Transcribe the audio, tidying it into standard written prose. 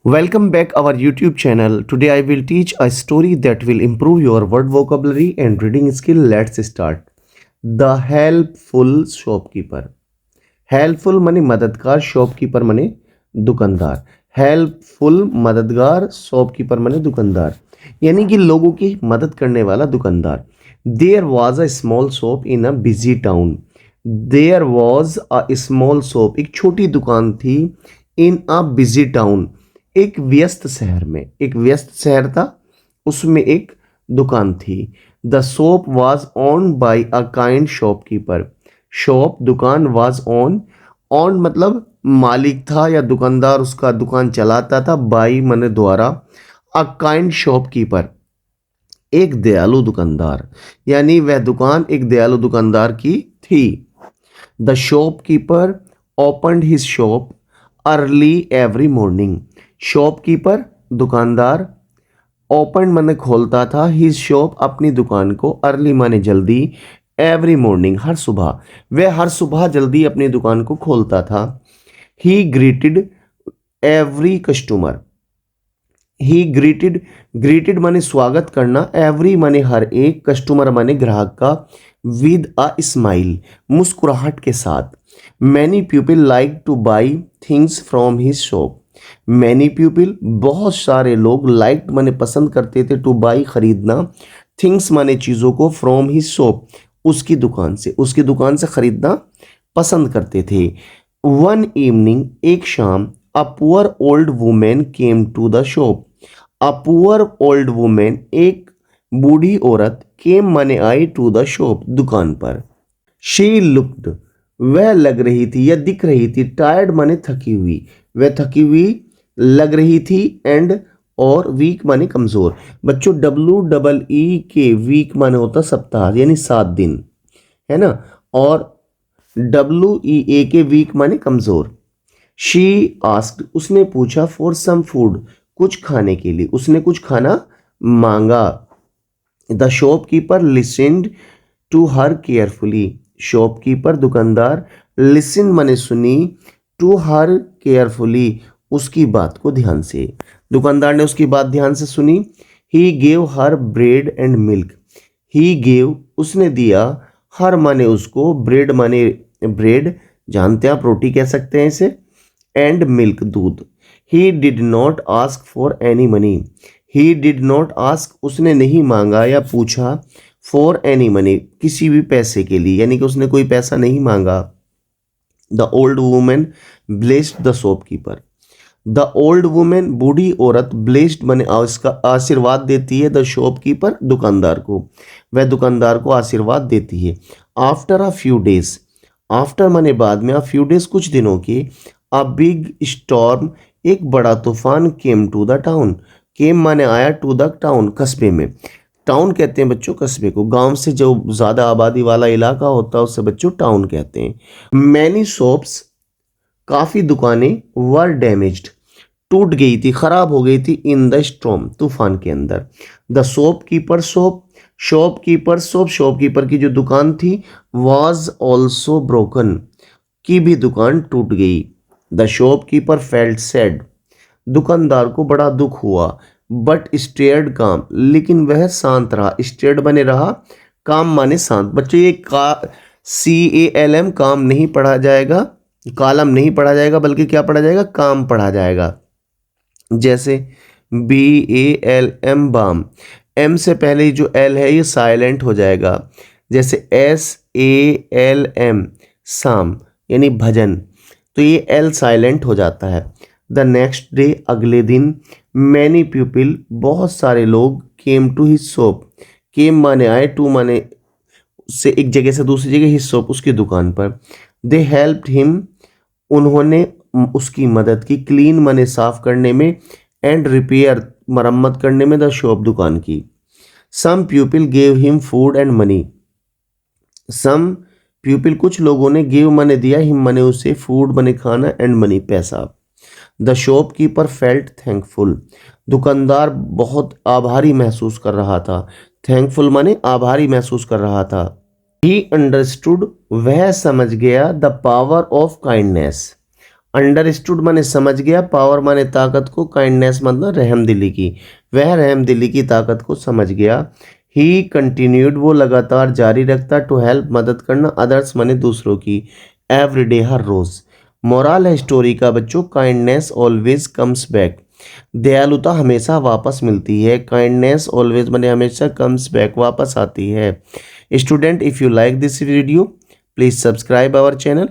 Welcome back our YouTube channel. Today I will teach a story that will improve your word vocabulary and reading skill. Let's start. The helpful shopkeeper. Helpful माने मददगार, shopkeeper माने दुकानदार। Helpful मददगार, shopkeeper माने दुकानदार, यानी कि लोगों की मदद करने वाला दुकानदार। There was a small shop in a busy town. There was a small shop, एक छोटी दुकान थी। इन अ बिजी टाउन, एक व्यस्त शहर में। एक व्यस्त शहर था, उसमें एक दुकान थी। The shop was owned by a kind shopkeeper. Shop दुकान वाज ऑन। ऑन मतलब मालिक था या दुकानदार उसका दुकान चलाता था। बाई माने द्वारा। अ काइंड शॉपकीपर, एक दयालु दुकानदार, यानी वह दुकान एक दयालु दुकानदार की थी। The shopkeeper opened his shop early every morning. Shopkeeper दुकानदार, ओपन माने खोलता था, हिज शॉप अपनी दुकान को, अर्ली माने जल्दी, एवरी मॉर्निंग हर सुबह, वह हर सुबह जल्दी अपनी दुकान को खोलता था। ही ग्रीटेड एवरी कस्टमर। ही ग्रीटेड, ग्रीटेड माने स्वागत करना, एवरी माने हर एक, कस्टमर माने ग्राहक का, विद अ स्माइल मुस्कुराहट के साथ। Many people like two by things from his shop. Many people बहुत सारे लोग, लाइक माने पसंद करते थे, टू बाई खरीदना, थिंग्स माने चीज़ों को, फ्रॉम हिज शॉप उसकी दुकान से, उसकी दुकान से खरीदना पसंद करते थे। वन इवनिंग, एक शाम, a poor old woman came to the shop. A poor old woman, एक बूढ़ी औरत, केम माने आई, टू द शॉप दुकान पर। शी लुक्ड, वह लग रही थी या दिख रही थी, टायर्ड माने थकी हुई, वह थकी हुई लग रही थी, एंड और वीक माने कमजोर। बच्चों WEE के वीक माने होता सप्ताह यानी 7 दिन, है ना। और WEA के वीक माने कमजोर। शी आस्क्ड, उसने पूछा, फॉर सम फूड, कुछ खाने के लिए, उसने कुछ खाना मांगा। The shopkeeper listened to her carefully. Shopkeeper दुकानदार, लिसन माने सुनी, टू हर केयरफुली उसकी बात को ध्यान से। दुकानदार ने उसकी बात ध्यान से सुनी। He gave her bread and milk. He gave, उसने दिया, हर माने उसको, ब्रेड माने ब्रेड, जानते हैं आप रोटी कह सकते हैं इसे, एंड मिल्क दूध। He did not ask for any money. He did not ask, उसने नहीं मांगा या पूछा, फॉर एनी मनी किसी भी पैसे के लिए, यानी कि उसने कोई पैसा नहीं मांगा। The old women blessed the shopkeeper. The old women, बूढ़ी औरत, ब्लेस्ड माने उसका आशीर्वाद देती है, द शॉपकीपर दुकानदार को, वह दुकानदार को आशीर्वाद देती है। After a few days, after माने बाद में, अ फ्यू डेज कुछ दिनों के, अ बिग स्टॉर्म, एक बड़ा तूफान, केम टू द टाउन। केम माने आया, टू द टाउन कस्बे में। टाउन कहते हैं बच्चों कस्बे को, गांव से जो ज़्यादा आबादी वाला इलाका होता है उसे बच्चों टाउन कहते हैं। मैनी शॉप्स, काफ़ी दुकानें, वर डैमेज्ड, टूट गई थी, खराब हो गई थी, इन द स्टॉर्म, तूफान के अंदर। The shopkeeper shop, shopkeeper shop, shopkeeper की जो दुकान थी, वॉज ऑल्सो ब्रोकन, की भी दुकान टूट गई। द शॉपकीपर फेल्ट सैड, दुकानदार को बड़ा दुख हुआ, बट स्टेयर्ड काम, लेकिन वह शांत रहा। स्टेयर्ड बने रहा, काम माने शांत। बच्चों ये CALM काम नहीं पढ़ा जाएगा, कालम नहीं पढ़ा जाएगा, बल्कि क्या पढ़ा जाएगा, काम पढ़ा जाएगा। जैसे BALM बाम, M से पहले जो L है ये साइलेंट हो जाएगा। जैसे SALM साम, यानी भजन, तो ये L साइलेंट हो जाता है। द नेक्स्ट डे, अगले दिन, मैनी पीपल, बहुत सारे लोग, केम टू हिज शॉप, केम माने आए, टू माने से एक जगह से दूसरी जगह, हिज शॉप उसकी दुकान पर। दे हेल्प्ड हिम, उन्होंने उसकी मदद की, क्लीन माने साफ करने में, एंड रिपेयर मरम्मत करने में, द शॉप दुकान की। Some people gave him food and money. Some people, कुछ लोगों ने, गिव माने दिया, हिम माने उसे, फूड माने खाना, एंड मनी पैसा। द शॉपकीपर फेल्ट थैंकफुल, दुकानदार बहुत आभारी महसूस कर रहा था। थैंकफुल माने आभारी महसूस कर रहा था। ही अंडरस्टूड, वह समझ गया, the power of kindness, understood माने समझ गया, पावर माने ताकत को, काइंडनेस मतलब रहमदिली की। वह रहमदिली की ताकत को समझ गया। ही कंटिन्यूड वो लगातार जारी रखता, टू हेल्प मदद करना, अदर्स माने दूसरों की, एवरी डे हर रोज। मोरल है स्टोरी का बच्चों, काइंडनेस ऑलवेज कम्स बैक। दयालुता हमेशा वापस मिलती है। काइंडनेस ऑलवेज माने हमेशा कम्स बैक वापस आती है। Student, if you like this video please subscribe our channel